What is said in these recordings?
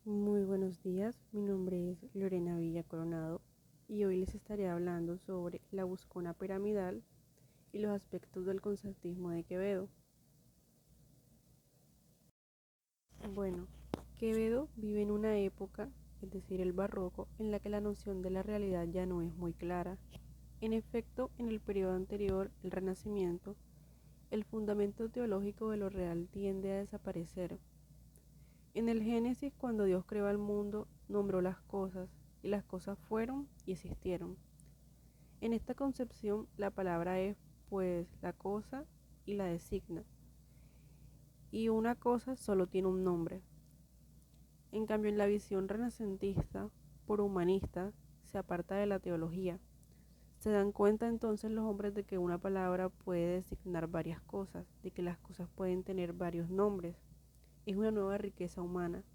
Muy buenos días, mi nombre es Lorena Villa Coronado y hoy les estaré hablando sobre la buscona piramidal y los aspectos del conceptismo de Quevedo. Bueno, Quevedo vive en una época, es decir, el barroco, en la que la noción de la realidad ya no es muy clara. En efecto, en el periodo anterior, el Renacimiento, el fundamento teológico de lo real tiende a desaparecer. En el Génesis, cuando Dios creó el mundo, nombró las cosas, y las cosas fueron y existieron. En esta concepción, la palabra es, pues, la cosa y la designa, y una cosa solo tiene un nombre. En cambio, en la visión renacentista, por humanista, se aparta de la teología. Se dan cuenta entonces los hombres de que una palabra puede designar varias cosas, de que las cosas pueden tener varios nombres. Es una nueva riqueza humana,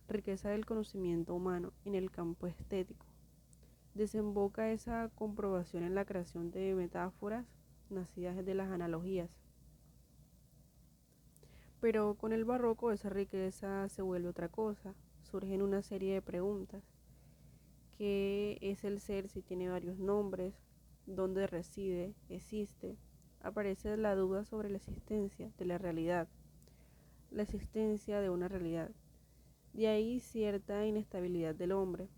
riqueza del conocimiento humano en el campo estético. Desemboca esa comprobación en la creación de metáforas nacidas de las analogías. Pero con el barroco esa riqueza se vuelve otra cosa. Surgen una serie de preguntas. ¿Qué es el ser si tiene varios nombres? ¿Dónde reside? ¿Existe? Aparece la duda sobre la existencia de la realidad, la existencia de una realidad. De ahí cierta inestabilidad del hombre.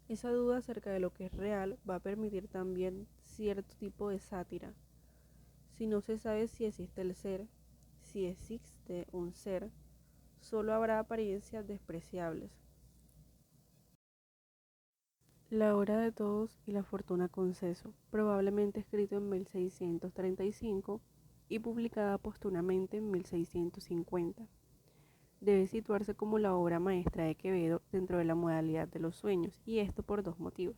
Esa duda acerca de lo que es real va a permitir también cierto tipo de sátira. Si no se sabe si existe el ser, si existe un ser, solo habrá apariencias despreciables. La hora de todos y la fortuna conceso, probablemente escrito en 1635 y publicada póstumamente en 1650. Debe situarse como la obra maestra de Quevedo dentro de la modalidad de los sueños, y esto por dos motivos.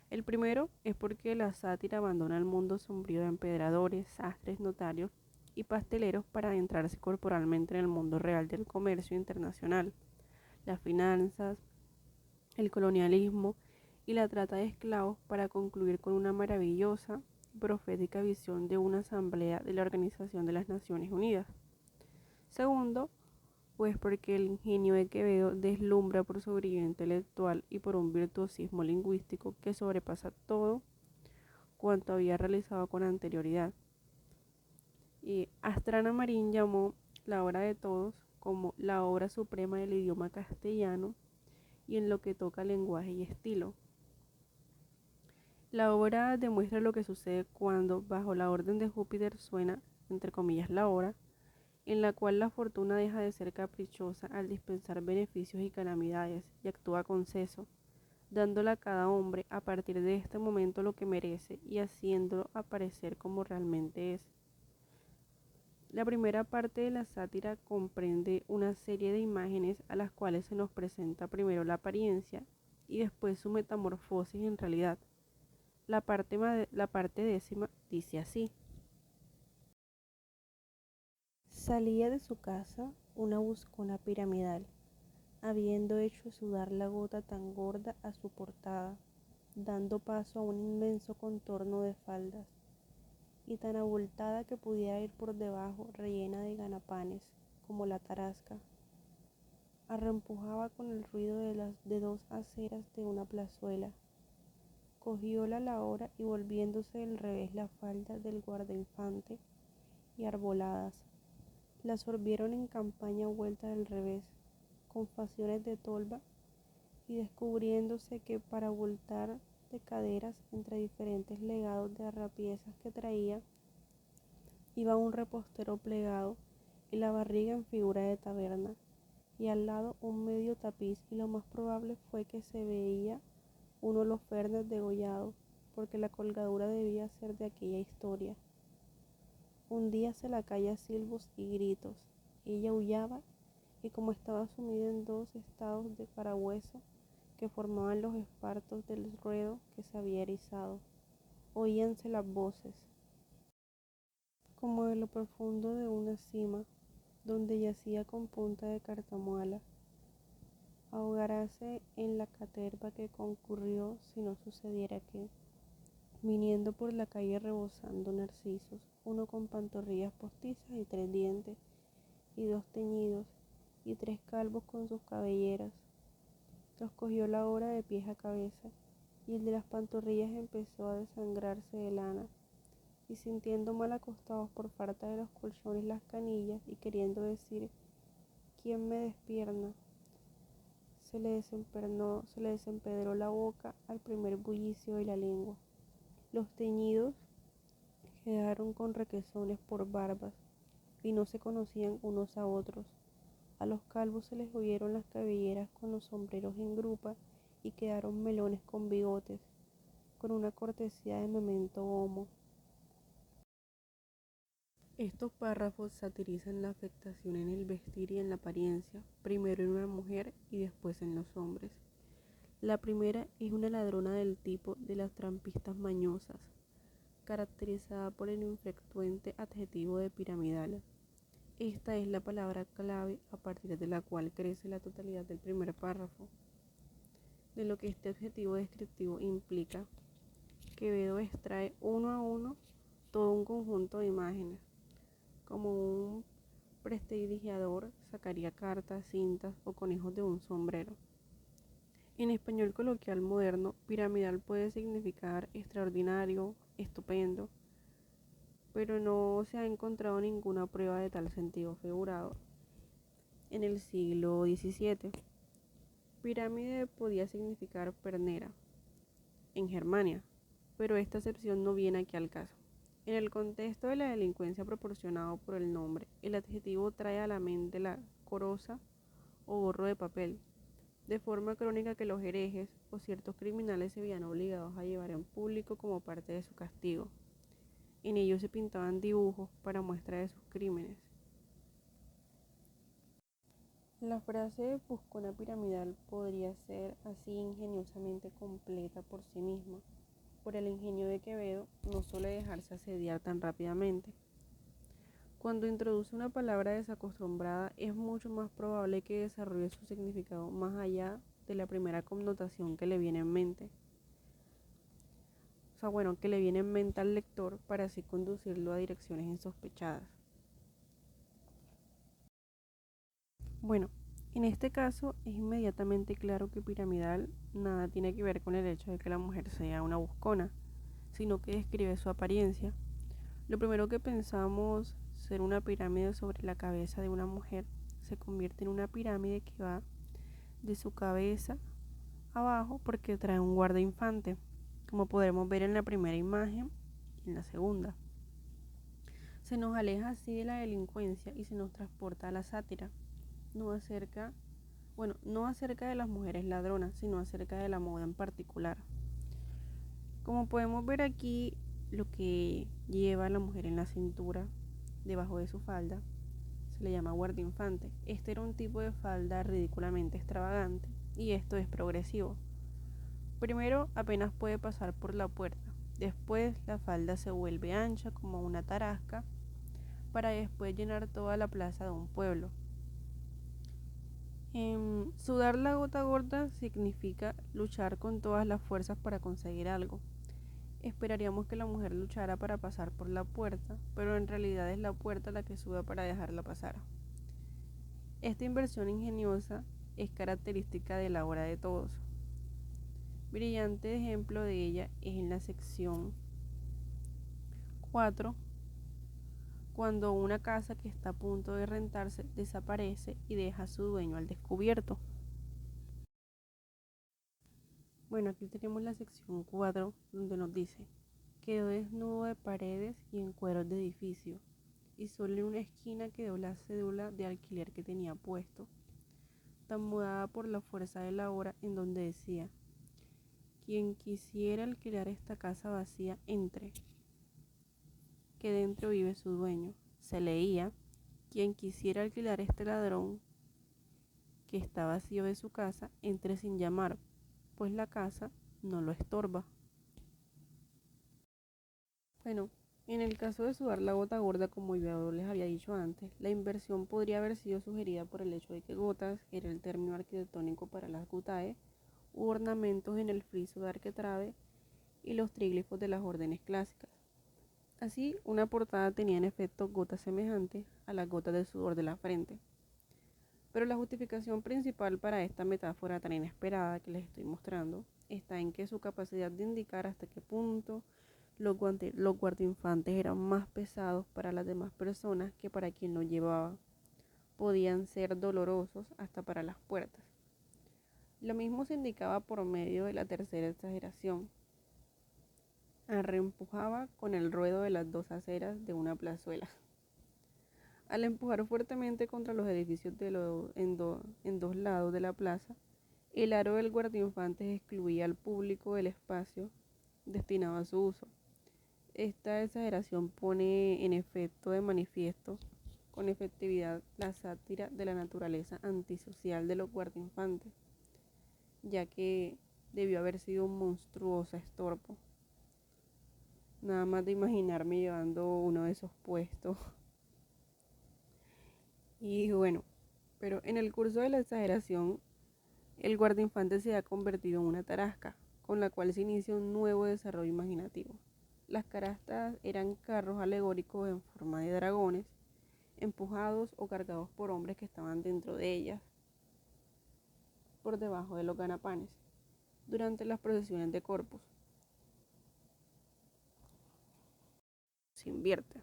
El primero es porque la sátira abandona el mundo sombrío de empedradores, sastres, notarios y pasteleros para adentrarse corporalmente en el mundo real del comercio internacional, las finanzas, el colonialismo y la trata de esclavos, para concluir con una maravillosa y profética visión de una asamblea de la Organización de las Naciones Unidas. Segundo, pues porque el ingenio de Quevedo deslumbra por su brillo intelectual y por un virtuosismo lingüístico que sobrepasa todo cuanto había realizado con anterioridad. Y Astrana Marín llamó la obra de todos como la obra suprema del idioma castellano y en lo que toca lenguaje y estilo. La obra demuestra lo que sucede cuando, bajo la orden de Júpiter, suena, entre comillas, la hora, en la cual la fortuna deja de ser caprichosa al dispensar beneficios y calamidades y actúa con seso, dándole a cada hombre a partir de este momento lo que merece y haciéndolo aparecer como realmente es. La primera parte de la sátira comprende una serie de imágenes a las cuales se nos presenta primero la apariencia y después su metamorfosis en realidad. La parte décima dice así: salía de su casa una buscona piramidal, habiendo hecho sudar la gota tan gorda a su portada, dando paso a un inmenso contorno de faldas, y tan abultada que pudiera ir por debajo rellena de ganapanes, como la tarasca. Arrempujaba con el ruido de dos aceras de una plazuela. Cogióla la hora y volviéndose del revés la falda del guardainfante y arboladas, la sorbieron en campaña vuelta del revés, con facciones de tolva, y descubriéndose que para abultar de caderas entre diferentes legados de arrapiezas que traía, iba un repostero plegado y la barriga en figura de taberna, y al lado un medio tapiz, y lo más probable fue que se veía un Holofernes degollado, porque la colgadura debía ser de aquella historia. Hundíase la calle a silbos y gritos, ella aullaba, y como estaba sumida en dos estados de parahueso que formaban los espartos del ruedo que se había erizado, oíanse las voces, como de lo profundo de una sima, donde yacía con punta de cartamuela, ahogarase en la caterva que concurrió si no sucediera que, viniendo por la calle rebosando narcisos, uno con pantorrillas postizas y tres dientes, y dos teñidos, y 3 calvos con sus cabelleras. Los cogió la hora de pies a cabeza, y el de las pantorrillas empezó a desangrarse de lana, y sintiendo mal acostados por falta de los colchones las canillas, y queriendo decir ¿quién me despierna? Se le desempedró la boca al primer bullicio de la lengua. Los teñidos quedaron con requesones por barbas, y no se conocían unos a otros. A los calvos se les oyeron las cabelleras con los sombreros en grupa, y quedaron melones con bigotes, con una cortesía de memento homo. Estos párrafos satirizan la afectación en el vestir y en la apariencia, primero en una mujer y después en los hombres. La primera es una ladrona del tipo de las trampistas mañosas, caracterizada por el infrecuente adjetivo de piramidal. Esta es la palabra clave a partir de la cual crece la totalidad del primer párrafo. De lo que este adjetivo descriptivo implica, Quevedo extrae uno a uno todo un conjunto de imágenes, como un prestidigitador sacaría cartas, cintas o conejos de un sombrero. En español coloquial moderno, piramidal puede significar extraordinario, estupendo, pero no se ha encontrado ninguna prueba de tal sentido figurado. En el siglo XVII, pirámide podía significar pernera en Germania, pero esta acepción no viene aquí al caso. En el contexto de la delincuencia proporcionado por el nombre, el adjetivo trae a la mente la coroza o gorro de papel, de forma crónica que los herejes o ciertos criminales se veían obligados a llevar en público como parte de su castigo. En ellos se pintaban dibujos para muestra de sus crímenes. La frase buscona piramidal podría ser así ingeniosamente completa por sí misma, por el ingenio de Quevedo no suele dejarse asediar tan rápidamente. Cuando introduce una palabra desacostumbrada, es mucho más probable que desarrolle su significado más allá de la primera connotación que le viene en mente. Que le viene en mente al lector para así conducirlo a direcciones insospechadas. Bueno, en este caso es inmediatamente claro que piramidal nada tiene que ver con el hecho de que la mujer sea una buscona, sino que describe su apariencia. Lo primero que pensamos ser una pirámide sobre la cabeza de una mujer se convierte en una pirámide que va de su cabeza abajo porque trae un guardainfante, como podremos ver en la primera imagen y en la segunda. Se nos aleja así de la delincuencia y se nos transporta a la sátira, no acerca de las mujeres ladronas, sino acerca de la moda en particular. Como podemos ver aquí, lo que lleva a la mujer en la cintura, debajo de su falda, se le llama guardainfante. Este era un tipo de falda ridículamente extravagante, y esto es progresivo. Primero apenas puede pasar por la puerta, después la falda se vuelve ancha como una tarasca, para después llenar toda la plaza de un pueblo. Sudar la gota gorda significa luchar con todas las fuerzas para conseguir algo. Esperaríamos que la mujer luchara para pasar por la puerta, pero en realidad es la puerta la que suda para dejarla pasar. Esta inversión ingeniosa es característica de la obra de todos. Brillante ejemplo de ella es en la sección 4, cuando una casa que está a punto de rentarse desaparece y deja a su dueño al descubierto. Bueno, aquí tenemos la sección 4, donde nos dice: quedó desnudo de paredes y en cueros de edificio, y solo en una esquina quedó la cédula de alquiler que tenía puesto, tan mudada por la fuerza de la hora, en donde decía: quien quisiera alquilar esta casa vacía, entre, que dentro vive su dueño. Se leía: quien quisiera alquilar este ladrón que está vacío de su casa, entre sin llamar, pues la casa no lo estorba. Bueno, en el caso de sudar la gota gorda, como yo les había dicho antes, la inversión podría haber sido sugerida por el hecho de que gotas era el término arquitectónico para las gutae, u ornamentos en el friso de arquitrabe y los tríglifos de las órdenes clásicas. Así, una portada tenía en efecto gotas semejantes a las gotas de sudor de la frente. Pero la justificación principal para esta metáfora tan inesperada que les estoy mostrando está en que su capacidad de indicar hasta qué punto los guardainfantes eran más pesados para las demás personas que para quien los llevaba. Podían ser dolorosos hasta para las puertas. Lo mismo se indicaba por medio de la tercera exageración. Reempujaba con el ruedo de las dos aceras de una plazuela. Al empujar fuertemente contra los edificios en dos lados de la plaza, el aro del guardainfantes excluía al público del espacio destinado a su uso. Esta exageración pone en efecto de manifiesto con efectividad la sátira de la naturaleza antisocial de los guardainfantes, ya que debió haber sido un monstruoso estorbo. Nada más de imaginarme llevando uno de esos puestos. Y bueno, pero en el curso de la exageración, el guardainfantes se ha convertido en una tarasca, con la cual se inicia un nuevo desarrollo imaginativo. Las carastas eran carros alegóricos en forma de dragones, empujados o cargados por hombres que estaban dentro de ellas, por debajo de los ganapanes, durante las procesiones de Corpus. Se invierte.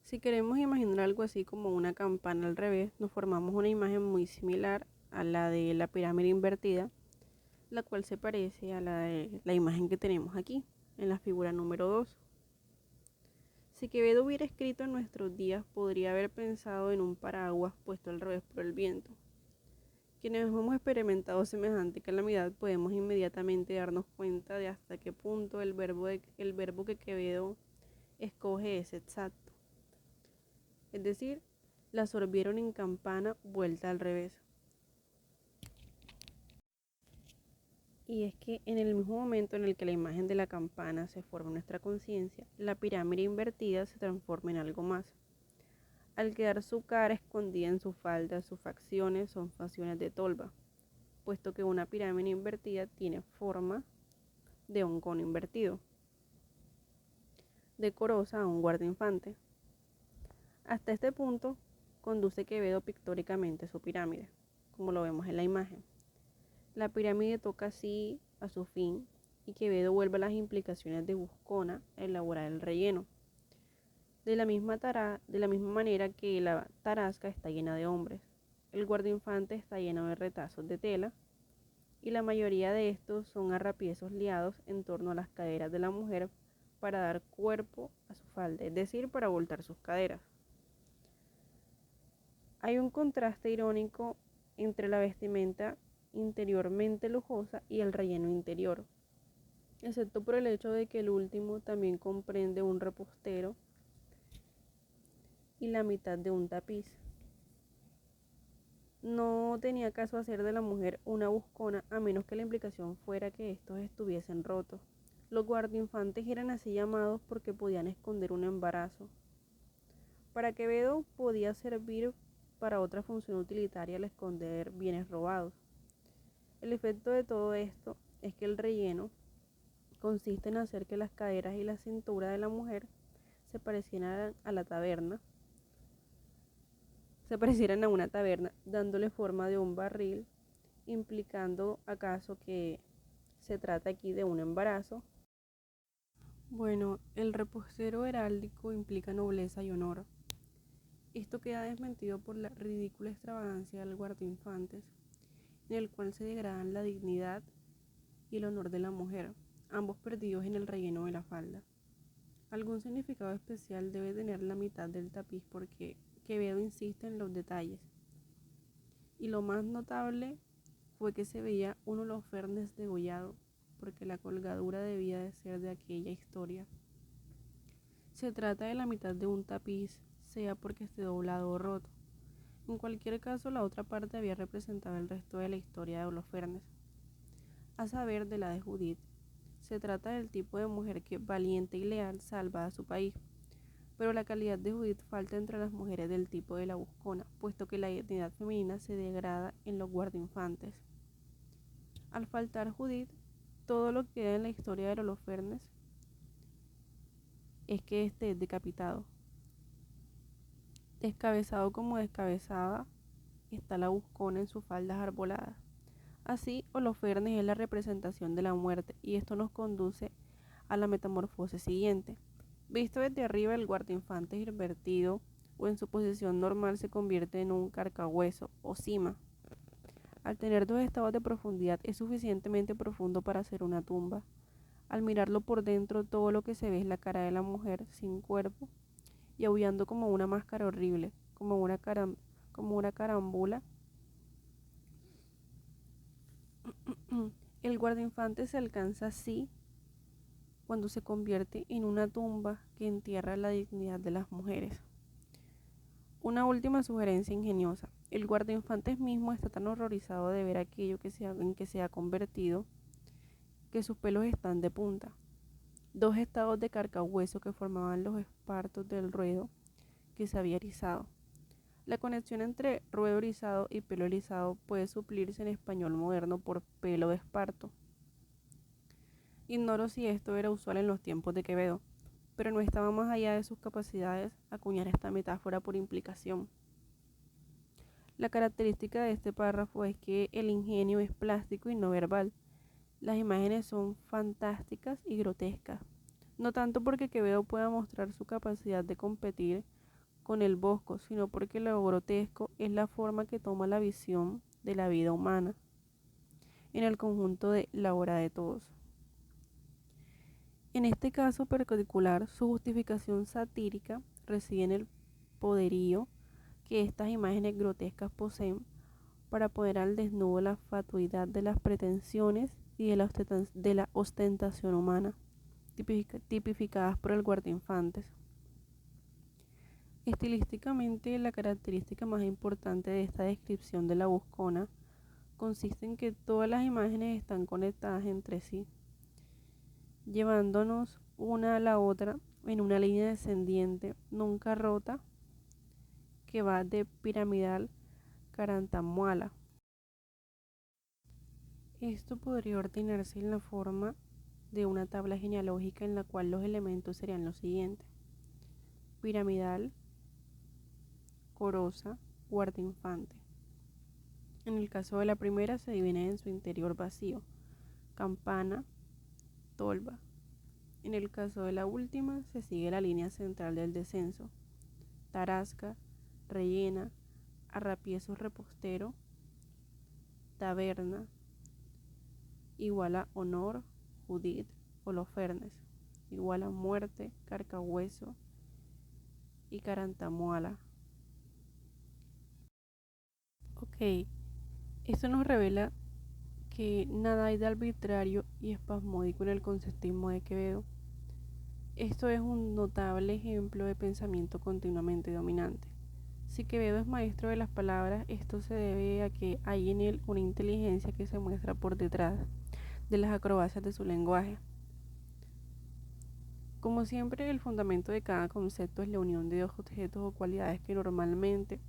Si queremos imaginar algo así como una campana al revés, nos formamos una imagen muy similar a la de la pirámide invertida, la cual se parece a la de la imagen que tenemos aquí, en la figura número 2. Si Quevedo hubiera escrito en nuestros días, podría haber pensado en un paraguas puesto al revés por el viento. Quienes hemos experimentado semejante calamidad podemos inmediatamente darnos cuenta de hasta qué punto el verbo que Quevedo escoge es exacto. Es decir, la absorbieron en campana vuelta al revés. Y es que en el mismo momento en el que la imagen de la campana se forma en nuestra conciencia, la pirámide invertida se transforma en algo más. Al quedar su cara escondida en su falda, sus facciones son facciones de tolva, puesto que una pirámide invertida tiene forma de un cono invertido, decorosa a un guardainfante. Hasta este punto conduce Quevedo pictóricamente su pirámide, como lo vemos en la imagen. La pirámide toca así a su fin y Quevedo vuelve a las implicaciones de Buscona a elaborar el relleno. De la misma manera que la tarasca está llena de hombres, el guardainfante está lleno de retazos de tela y la mayoría de estos son arrapiezos liados en torno a las caderas de la mujer para dar cuerpo a su falda, es decir, para voltar sus caderas. Hay un contraste irónico entre la vestimenta interiormente lujosa y el relleno interior, excepto por el hecho de que el último también comprende un repostero y la mitad de un tapiz. No tenía caso hacer de la mujer una buscona a menos que la implicación fuera que estos estuviesen rotos. Los guardainfantes eran así llamados porque podían esconder un embarazo. Para Quevedo podía servir para otra función utilitaria al esconder bienes robados. El efecto de todo esto es que el relleno consiste en hacer que las caderas y la cintura de la mujer se parecieran a una taberna, dándole forma de un barril, implicando acaso que se trata aquí de un embarazo. Bueno, el repostero heráldico implica nobleza y honor. Esto queda desmentido por la ridícula extravagancia del guardainfantes, en el cual se degradan la dignidad y el honor de la mujer, ambos perdidos en el relleno de la falda. Algún significado especial debe tener la mitad del tapiz porque Quevedo insiste en los detalles. Y lo más notable fue que se veía un Holofernes degollado, porque la colgadura debía de ser de aquella historia. Se trata de la mitad de un tapiz, sea porque esté doblado o roto. En cualquier caso, la otra parte había representado el resto de la historia de Holofernes, a saber, de la de Judith. Se trata del tipo de mujer que, valiente y leal, salva a su país. Pero la calidad de Judith falta entre las mujeres del tipo de la Buscona, puesto que la identidad femenina se degrada en los guardainfantes. Al faltar Judith, todo lo que queda en la historia de Holofernes es que éste es decapitado. Descabezado como descabezada, está la buscona en sus faldas arboladas. Así, Holofernes es la representación de la muerte, y esto nos conduce a la metamorfosis siguiente. Visto desde arriba, el guardainfantes invertido o en su posición normal se convierte en un carcahueso o cima. Al tener dos estados de profundidad es suficientemente profundo para hacer una tumba. Al mirarlo por dentro, todo lo que se ve es la cara de la mujer sin cuerpo y aullando como una máscara horrible, como una carámbula. El guardainfantes se alcanza así cuando se convierte en una tumba que entierra la dignidad de las mujeres. Una última sugerencia ingeniosa. El guardainfantes mismo está tan horrorizado de ver aquello en que se ha convertido que sus pelos están de punta. Dos estados de carcahueso que formaban los espartos del ruedo que se había erizado. La conexión entre ruedo erizado y pelo erizado puede suplirse en español moderno por pelo de esparto. Ignoro si esto era usual en los tiempos de Quevedo, pero no estaba más allá de sus capacidades acuñar esta metáfora por implicación. La característica de este párrafo es que el ingenio es plástico y no verbal. Las imágenes son fantásticas y grotescas, no tanto porque Quevedo pueda mostrar su capacidad de competir con el bosco, sino porque lo grotesco es la forma que toma la visión de la vida humana en el conjunto de la obra de todos. En este caso particular, su justificación satírica reside en el poderío que estas imágenes grotescas poseen para poner al desnudo la fatuidad de las pretensiones y de la ostentación humana, tipificadas por el guardainfantes. Estilísticamente, la característica más importante de esta descripción de la buscona consiste en que todas las imágenes están conectadas entre sí, llevándonos una a la otra en una línea descendiente, nunca rota, que va de piramidal Carantamuala. Esto podría ordenarse en la forma de una tabla genealógica en la cual los elementos serían los siguientes: piramidal, corosa, guardainfante. En el caso de la primera se divide en su interior vacío, campana, tolva. En el caso de la última se sigue la línea central del descenso: tarasca, rellena, arrapiezo repostero, taberna, igual a honor, Judith, Holofernes, igual a muerte, carcahueso y carantamuala. Ok, esto nos revela que nada hay de arbitrario y espasmódico en el conceptismo de Quevedo. Esto es un notable ejemplo de pensamiento continuamente dominante. Si Quevedo es maestro de las palabras, esto se debe a que hay en él una inteligencia que se muestra por detrás de las acrobacias de su lenguaje. Como siempre, el fundamento de cada concepto es la unión de dos objetos o cualidades que normalmente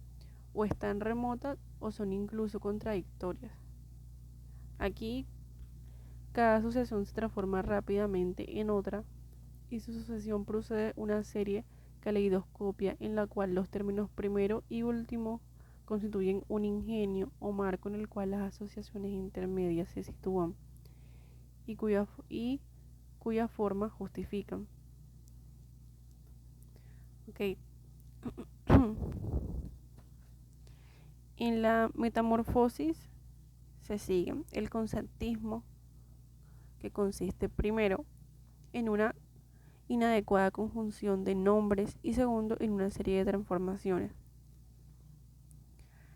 o están remotas o son incluso contradictorias. Aquí, cada asociación se transforma rápidamente en otra y su sucesión procede una serie caleidoscopia en la cual los términos primero y último constituyen un ingenio o marco en el cual las asociaciones intermedias se sitúan y cuya forma justifican. Okay. En la metamorfosis se sigue el conceptismo, que consiste primero en una inadecuada conjunción de nombres y segundo en una serie de transformaciones.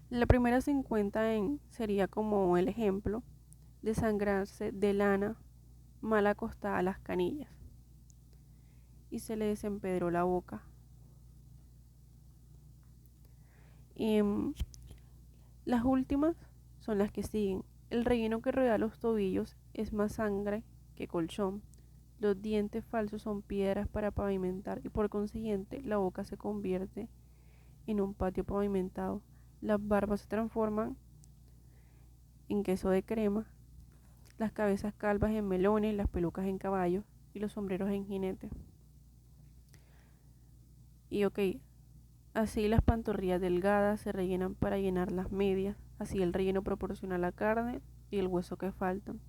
La primera se encuentra sería como el ejemplo, desangrarse de lana mal acostada a las canillas y se le desempedró la boca. Las últimas son las que siguen. El relleno que rodea los tobillos es más sangre que colchón. Los dientes falsos son piedras para pavimentar y por consiguiente la boca se convierte en un patio pavimentado. Las barbas se transforman en queso de crema, las cabezas calvas en melones, las pelucas en caballos y los sombreros en jinetes. Y Así las pantorrillas delgadas se rellenan para llenar las medias, así el relleno proporciona la carne y el hueso que faltan,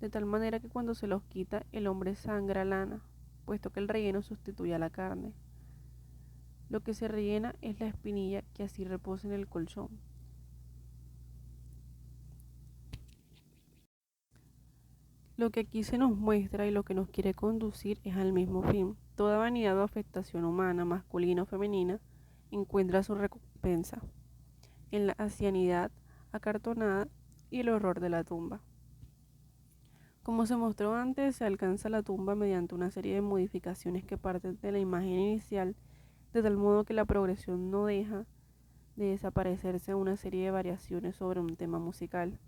de tal manera que cuando se los quita el hombre sangra lana, puesto que el relleno sustituye a la carne. Lo que se rellena es la espinilla que así reposa en el colchón. Lo que aquí se nos muestra y lo que nos quiere conducir es al mismo fin. Toda vanidad o afectación humana, masculina o femenina, encuentra su recompensa en la ancianidad acartonada y el horror de la tumba. Como se mostró antes, se alcanza la tumba mediante una serie de modificaciones que parten de la imagen inicial, de tal modo que la progresión no deja de desaparecerse una serie de variaciones sobre un tema musical.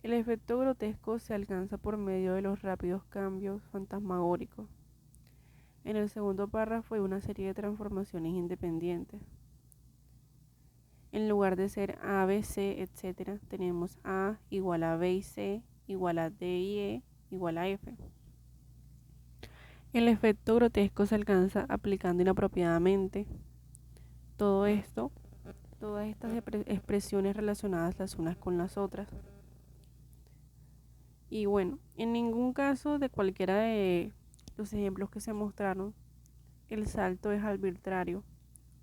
El efecto grotesco se alcanza por medio de los rápidos cambios fantasmagóricos. En el segundo párrafo hay una serie de transformaciones independientes. En lugar de ser A, B, C, etc., tenemos A igual a B y C, igual a D y E, igual a F. El efecto grotesco se alcanza aplicando inapropiadamente todo esto, todas estas expresiones relacionadas las unas con las otras. Y bueno, en ningún caso de cualquiera de los ejemplos que se mostraron, el salto es arbitrario.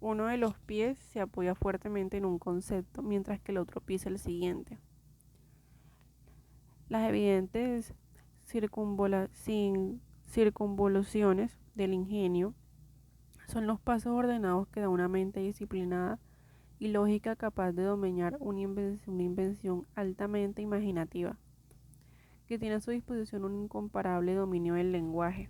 Uno de los pies se apoya fuertemente en un concepto, mientras que el otro pisa el siguiente. Las evidentes circunvoluciones del ingenio son los pasos ordenados que da una mente disciplinada y lógica capaz de dominar una invención altamente imaginativa, que tiene a su disposición un incomparable dominio del lenguaje.